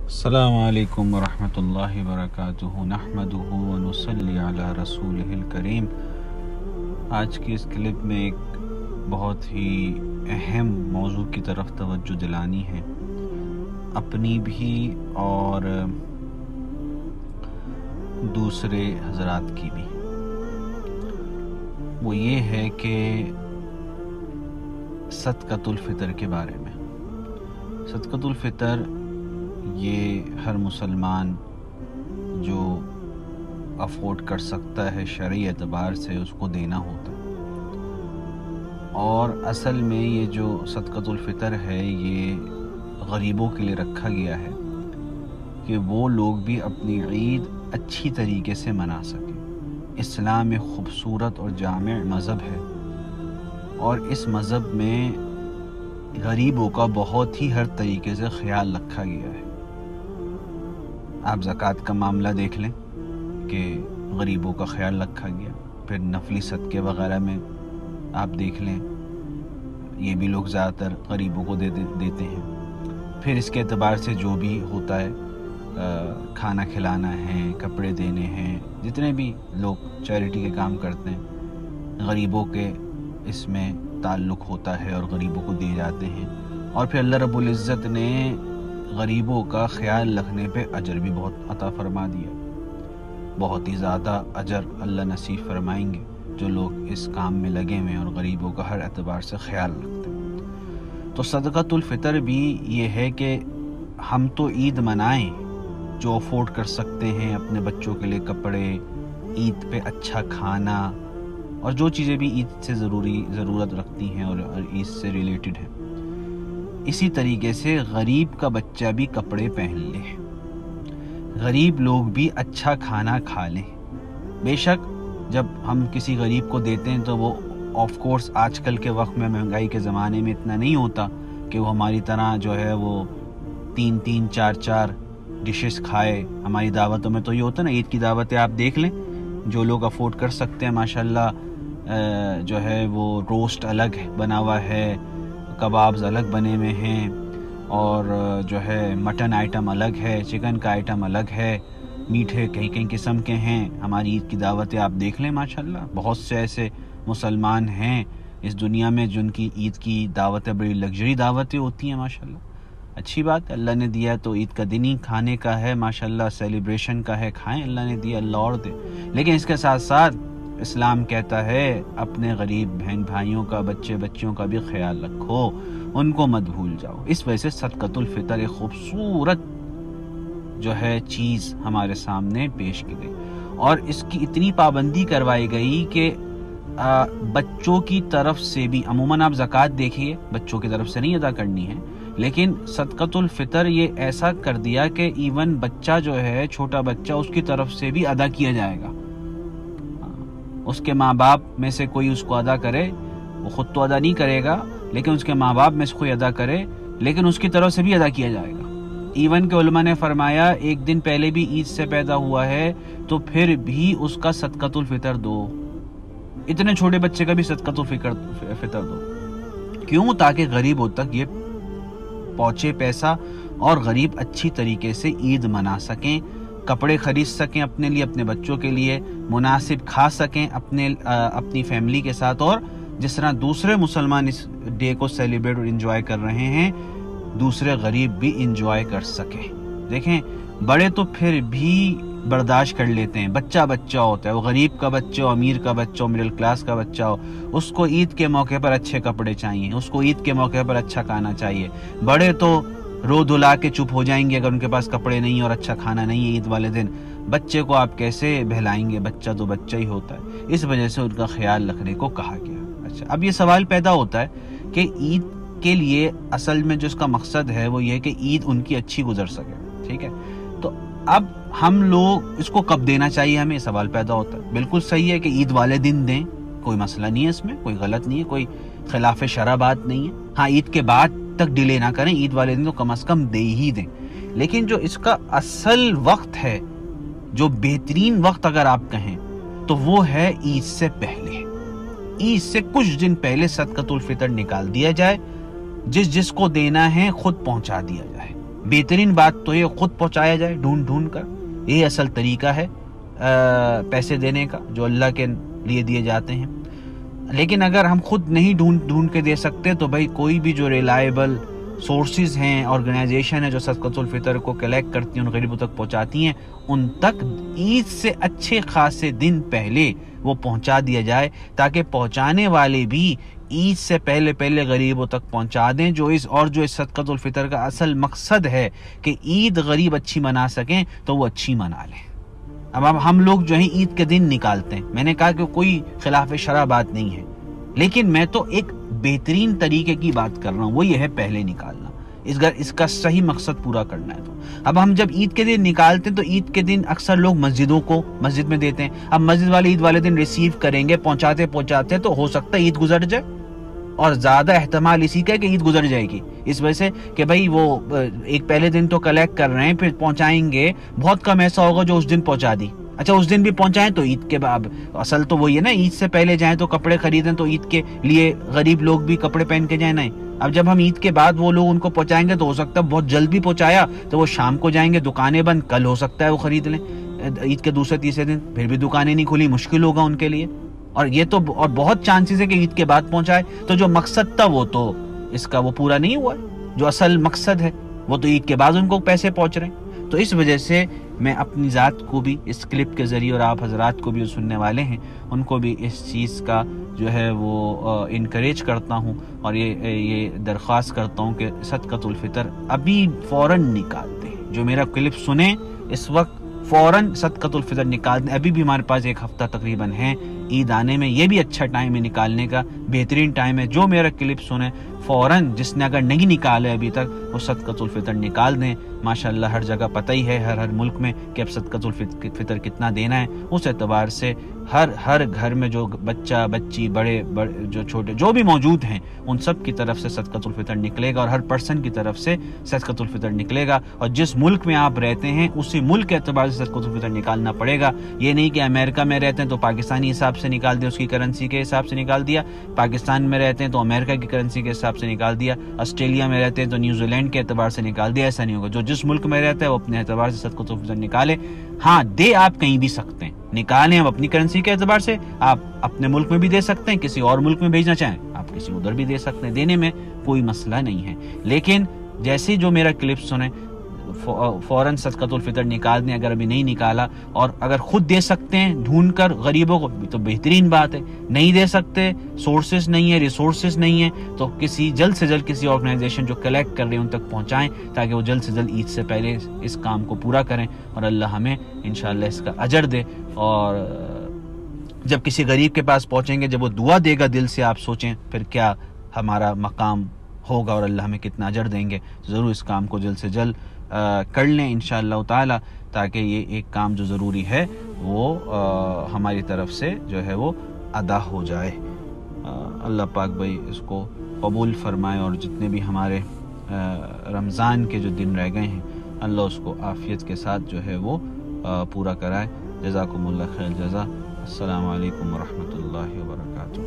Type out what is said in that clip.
السلام علیکم ورحمۃ اللہ وبرکاتہ نحمدہ ونصلی علی رسولہ الکریم۔ آج کی اس کلپ میں ایک بہت ہی اہم موضوع کی طرف توجہ دلانی ہے، اپنی بھی اور دوسرے حضرات کی بھی۔ وہ یہ ہے کہ صدقۃ الفطر کے بارے میں۔ صدقۃ الفطر یہ ہر مسلمان جو افورڈ کر سکتا ہے شرعی اعتبار سے اس کو دینا ہوتا ہے، اور اصل میں یہ جو صدقۃ الفطر ہے یہ غریبوں کے لیے رکھا گیا ہے کہ وہ لوگ بھی اپنی عید اچھی طریقے سے منا سکیں۔ اسلام ایک خوبصورت اور جامع مذہب ہے، اور اس مذہب میں غریبوں کا بہت ہی ہر طریقے سے خیال رکھا گیا ہے۔ آپ زکوٰۃ کا معاملہ دیکھ لیں کہ غریبوں کا خیال رکھا گیا، پھر نفلی صدقے وغیرہ میں آپ دیکھ لیں یہ بھی لوگ زیادہ تر غریبوں کو دیتے ہیں۔ پھر اس کے اعتبار سے جو بھی ہوتا ہے، کھانا کھلانا ہے، کپڑے دینے ہیں، جتنے بھی لوگ چیریٹی کے کام کرتے ہیں غریبوں کے اس میں تعلق ہوتا ہے اور غریبوں کو دیے جاتے ہیں۔ اور پھر اللہ رب العزت نے غریبوں کا خیال رکھنے پہ اجر بھی بہت عطا فرما دیا، بہت ہی زیادہ اجر اللہ نصیب فرمائیں گے جو لوگ اس کام میں لگے ہوئے اور غریبوں کا ہر اعتبار سے خیال رکھتے ہیں۔ تو صدقۃ الفطر بھی یہ ہے کہ ہم تو عید منائیں، جو افورڈ کر سکتے ہیں اپنے بچوں کے لیے کپڑے، عید پہ اچھا کھانا، اور جو چیزیں بھی عید سے ضرورت رکھتی ہیں اور عید سے ریلیٹڈ ہیں، اسی طریقے سے غریب کا بچہ بھی کپڑے پہن لے، غریب لوگ بھی اچھا کھانا کھا لیں۔ بے شک جب ہم کسی غریب کو دیتے ہیں تو وہ آف کورس آج کل کے وقت میں مہنگائی کے زمانے میں اتنا نہیں ہوتا کہ وہ ہماری طرح جو ہے وہ 3 4 ڈشز کھائے۔ ہماری دعوتوں میں تو یہ ہوتا ہے نا، عید کی دعوتیں آپ دیکھ لیں، جو لوگ افورڈ کر سکتے ہیں ماشاءاللہ جو ہے وہ روسٹ الگ بنا ہوا ہے، کبابز الگ بنے ہوئے ہیں، اور جو ہے مٹن آئٹم الگ ہے، چکن کا آئٹم الگ ہے، میٹھے کئی قسم کے ہیں۔ ہماری عید کی دعوتیں آپ دیکھ لیں ماشاءاللہ، بہت سے ایسے مسلمان ہیں اس دنیا میں جن کی عید کی دعوتیں بڑی لگژری دعوتیں ہوتی ہیں ماشاءاللہ۔ اچھی بات ہے، اللہ نے دیا تو عید کا دن ہی کھانے کا ہے ماشاءاللہ، سیلیبریشن کا ہے، کھائیں، اللہ نے دیا اللہ اور دے۔ لیکن اس کے ساتھ ساتھ اسلام کہتا ہے اپنے غریب بہن بھائیوں کا، بچوں کا بھی خیال رکھو، ان کو مت بھول جاؤ۔ اس وجہ سے صدقۃ الفطر ایک خوبصورت جو ہے چیز ہمارے سامنے پیش کی گئی، اور اس کی اتنی پابندی کروائی گئی کہ بچوں کی طرف سے بھی، عموماً آپ زکوٰۃ دیکھیے بچوں کی طرف سے نہیں ادا کرنی ہے، لیکن صدقۃ الفطر یہ ایسا کر دیا کہ ایون بچہ جو ہے، چھوٹا بچہ، اس کی طرف سے بھی ادا کیا جائے گا۔ اس کے ماں باپ میں سے کوئی اس کو ادا کرے، وہ خود تو ادا نہیں کرے گا، لیکن اس کے ماں باپ میں سے کوئی ادا کرے، لیکن اس کی طرف سے بھی ادا کیا جائے گا۔ ایون کہ علماء نے فرمایا ایک دن پہلے بھی عید سے پیدا ہوا ہے تو پھر بھی اس کا صدقۃ الفطر دو، اتنے چھوٹے بچے کا بھی صدقۃ الفطر دو۔ کیوں؟ تاکہ غریبوں تک یہ پہنچے پیسہ، اور غریب اچھی طریقے سے عید منا سکیں، کپڑے خرید سکیں اپنے لیے، اپنے بچوں کے لیے، مناسب کھا سکیں اپنی فیملی کے ساتھ، اور جس طرح دوسرے مسلمان اس ڈے کو سیلیبریٹ اور انجوائے کر رہے ہیں، دوسرے غریب بھی انجوائے کر سکیں۔ دیکھیں بڑے تو پھر بھی برداشت کر لیتے ہیں، بچہ ہوتا ہے، وہ غریب کا بچہ ہو، امیر کا بچہ ہو، مڈل کلاس کا بچہ ہو، اس کو عید کے موقع پر اچھے کپڑے چاہیے، اس کو عید کے موقع پر اچھا کھانا چاہیے۔ بڑے تو رو دھلا کے چپ ہو جائیں گے اگر ان کے پاس کپڑے نہیں اور اچھا کھانا نہیں ہے عید والے دن۔ بچے کو آپ کیسے بہلائیں گے؟ بچہ تو بچہ ہی ہوتا ہے، اس وجہ سے ان کا خیال رکھنے کو کہا گیا۔ اچھا، اب یہ سوال پیدا ہوتا ہے کہ عید کے لیے اصل میں جو اس کا مقصد ہے وہ یہ ہے کہ عید ان کی اچھی گزر سکے، ٹھیک ہے؟ تو اب ہم لوگ اس کو کب دینا چاہیے، ہمیں یہ سوال پیدا ہوتا ہے۔ بالکل صحیح ہے کہ عید والے دن دیں، کوئی مسئلہ نہیں ہے، اس میں کوئی غلط نہیں ہے، کوئی خلاف شرع بات نہیں ہے۔ ہاں، عید کے بعد تک ڈیلے نہ کریں، عید والے دن تو کم از کم دے ہی دیں۔ لیکن جو اس کا اصل وقت ہے، جو بہترین وقت اگر آپ کہیں تو وہ ہے عید سے پہلے۔ عید سے کچھ دن پہلے صدقۃ الفطر نکال دیا جائے، جس کو دینا ہے خود پہنچا دیا جائے۔ بہترین بات تو یہ خود پہنچایا جائے ڈھونڈ ڈھونڈ کر، یہ اصل طریقہ ہے پیسے دینے کا جو اللہ کے لیے دیے جاتے ہیں۔ لیکن اگر ہم خود نہیں ڈھونڈ کے دے سکتے تو بھائی کوئی بھی جو ریلائبل سورسز ہیں، آرگنائزیشن ہے جو صدقۃ الفطر کو کلیکٹ کرتی ہیں، ان غریبوں تک پہنچاتی ہیں، ان تک عید سے اچھے خاصے دن پہلے وہ پہنچا دیا جائے، تاکہ پہنچانے والے بھی عید سے پہلے غریبوں تک پہنچا دیں۔ جو اس صدقۃ الفطر کا اصل مقصد ہے کہ عید غریب اچھی منا سکیں تو وہ اچھی منا لیں۔ اب ہم لوگ جو ہیں عید کے دن نکالتے ہیں، میں نے کہا کہ کوئی خلاف شرع بات نہیں ہے، لیکن میں تو ایک بہترین طریقے کی بات کر رہا ہوں، وہ یہ ہے پہلے نکالنا، اس کا صحیح مقصد پورا کرنا ہے۔ تو اب ہم جب عید کے دن نکالتے ہیں تو عید کے دن اکثر لوگ مسجد میں دیتے ہیں۔ اب مسجد والے عید والے دن ریسیو کریں گے، پہنچاتے تو ہو سکتا ہے عید گزر جائے، اور زیادہ احتمال اسی کا ہے کہ عید گزر جائے گی، اس وجہ سے کہ بھائی وہ ایک پہلے دن تو کلیکٹ کر رہے ہیں، پھر پہنچائیں گے، بہت کم ایسا ہوگا جو اس دن پہنچا دی۔ اچھا اس دن بھی پہنچائیں تو عید کے بعد، اصل تو وہی ہے نا، عید سے پہلے جائیں تو کپڑے خریدیں تو عید کے لیے غریب لوگ بھی کپڑے پہن کے جائیں نہیں۔ اب جب ہم عید کے بعد وہ لوگ ان کو پہنچائیں گے تو ہو سکتا ہے بہت جلد بھی پہنچایا تو وہ شام کو جائیں گے، دکانیں بند، کل ہو سکتا ہے وہ خرید لیں، عید کے دوسرے تیسرے دن پھر بھی دکانیں نہیں کھلی، مشکل ہوگا ان کے لیے۔ اور یہ تو اور بہت چانسز ہے کہ عید کے بعد پہنچائے، تو جو مقصد تھا وہ تو اس کا وہ پورا نہیں ہوا ہے، جو اصل مقصد ہے وہ تو عید کے بعد ان کو پیسے پہنچ رہے ہیں۔ تو اس وجہ سے میں اپنی ذات کو بھی اس کلپ کے ذریعے، اور آپ حضرات کو بھی جو سننے والے ہیں ان کو بھی اس چیز کا جو ہے وہ انکریج کرتا ہوں، اور یہ درخواست کرتا ہوں کہ صدقۃ الفطر ابھی فوراً نکال دیں۔ جو میرا کلپ سنیں اس وقت فوراً صدقۃ الفطر نکال دیں، ابھی بھی ہمارے پاس ایک ہفتہ تقریباً ہے عید آنے میں، یہ بھی اچھا ٹائم ہے نکالنے کا، بہترین ٹائم ہے۔ جو میرا کلپ سنیں فوراً، جس نے اگر نہیں نکالے ابھی تک، وہ صدقۃ الفطر نکال دیں۔ ماشاءاللہ ہر جگہ پتہ ہی ہے، ہر ملک میں کہ اب صدقۃ الفطر کتنا دینا ہے، اس اعتبار سے ہر گھر میں جو بچہ بچی بڑے جو چھوٹے جو بھی موجود ہیں ان سب کی طرف سے صدقۃ الفطر نکلے گا، اور ہر پرسن کی طرف سے صدقۃ الفطر نکلے گا، اور جس ملک میں آپ رہتے ہیں اسی ملک کے اعتبار سے صدقۃ الفطر نکالنا پڑے گا۔ یہ نہیں کہ امریکہ میں رہتے ہیں تو پاکستانی حساب سے نکال دیں، اس کی کرنسی کے حساب سے نکال دیا، پاکستان میں رہتے ہیں تو امریکہ کی کرنسی کے حساب سے نکال دیا، آسٹریلیا میں رہتے ہیں تو نیوزی لینڈ کے اعتبار سے نکال دیا، ایسا نہیں ہوگا۔ جو جس ملک میں رہتا ہے وہ اپنے اعتبار سے صدقۃ الفطر نکالے۔ ہاں دے آپ کہیں بھی سکتے ہیں، نکالیں آپ اپنی کرنسی کے اعتبار سے، آپ اپنے ملک میں بھی دے سکتے ہیں، کسی اور ملک میں بھیجنا چاہیں آپ کسی ادھر بھی دے سکتے ہیں، دینے میں کوئی مسئلہ نہیں ہے۔ لیکن جیسے جو میرا کلپ سنیں فوراً صدقۃ الفطر نکال دیں اگر ابھی نہیں نکالا، اور اگر خود دے سکتے ہیں ڈھونڈ کر غریبوں کو تو بہترین بات ہے، نہیں دے سکتے، سورسز نہیں ہے، ریسورسز نہیں ہے، تو جلد سے جلد کسی آرگنائزیشن جو کلیکٹ کر رہے ہیں ان تک پہنچائیں، تاکہ وہ جلد سے جلد عید سے پہلے اس کام کو پورا کریں، اور اللہ ہمیں انشاءاللہ اس کا اجر دے۔ اور جب کسی غریب کے پاس پہنچیں گے، جب وہ دعا دے گا دل سے، آپ سوچیں پھر کیا ہمارا مقام ہوگا اور اللہ ہمیں کتنا اجر دیں گے۔ ضرور اس کام کو جلد سے جلد کر لیں انشاءاللہ تعالی، تاکہ یہ ایک کام جو ضروری ہے وہ ہماری طرف سے جو ہے وہ ادا ہو جائے۔ اللہ پاک بھائی اس کو قبول فرمائے، اور جتنے بھی ہمارے رمضان کے جو دن رہ گئے ہیں اللہ اس کو عافیت کے ساتھ جو ہے وہ پورا کرائے۔ جزاکم اللہ خیر جزا۔ السلام علیکم ورحمۃ اللہ وبرکاتہ۔